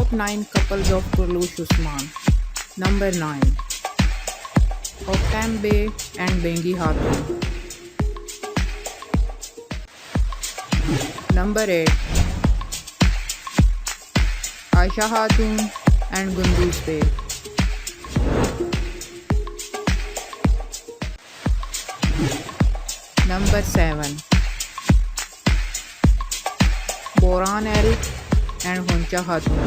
Top 9 Couples of Kurulus Osman. Number 9. Oktam Bey and Bengi Hatun. Number 8. Aisha Hatun and Gunduz Bey. Number 7. Boran L and Huncha Hatun.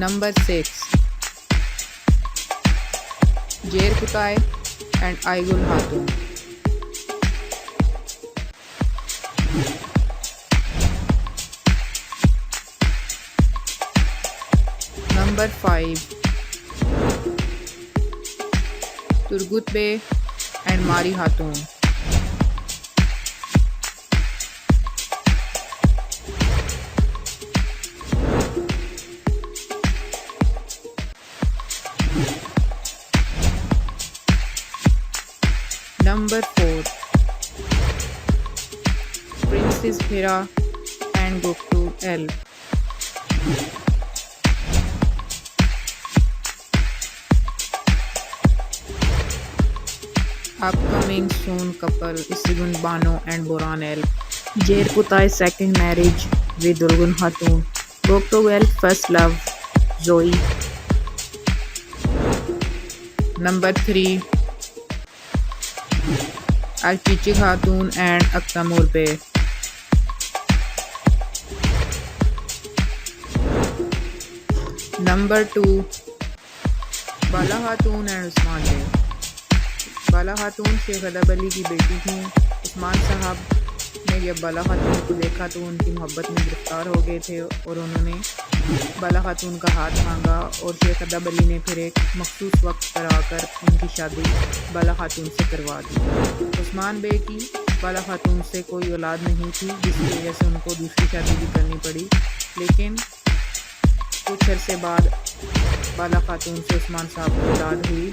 Number 6. Jer Kutai and Aigul Hatun. Number 5. Turgut Bey and Mari Hatun. Number 4. Princess Hira and Goktu L. Upcoming soon couple Isigun Bano and Boran L. Jer Kutai's second marriage with Durgun Hatun. Goktu L first love Zoe. Number 3. Al-Chichi Khatun and Akhtamur Bey. Number 2. Bala Khatun and Usman Bey. بالا خاتون شیخ ادب علی کی بیٹی تھیں. عثمان صاحب نے جب بالا خاتون کو دیکھا تو ان کی محبت میں گرفتار ہو گئے تھے اور انہوں نے بالا خاتون کا ہاتھ مانگا اور شیخ ادب علی نے پھر ایک مخصوص وقت پر آ کر ان کی شادی بالا خاتون سے کروا دی. عثمان بے کی بالا خاتون سے کوئی اولاد نہیں تھی جس کی وجہ سے ان کو دوسری شادی بھی کرنی پڑی، لیکن کچھ عرصے بعد بالا خاتون سے عثمان صاحب کو اولاد ہوئی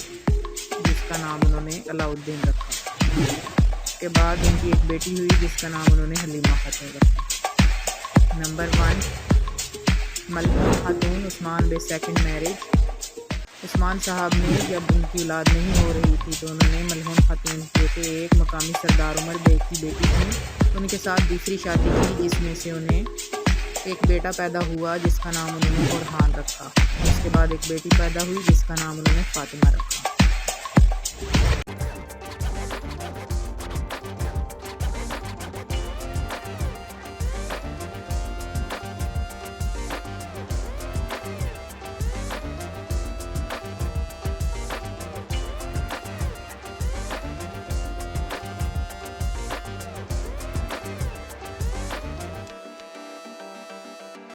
جس کا نام انہوں نے علاؤالدین رکھا. اس کے بعد ان کی ایک بیٹی ہوئی جس کا نام انہوں نے حلیمہ خاتون رکھا. نمبر 1. ملہون خاتون عثمان بے سیکنڈ میرج. عثمان صاحب نے جب ان کی اولاد نہیں ہو رہی تھی تو انہوں نے ملہون خاتون جو کہ ایک مقامی سردار عمر بے کی بیٹی تھی ان کے ساتھ دوسری شادی کی جس میں سے انہیں ایک بیٹا پیدا ہوا جس کا نام انہوں نے برہان رکھا. اس کے بعد ایک بیٹی پیدا ہوئی جس کا نام انہوں نے فاطمہ رکھا.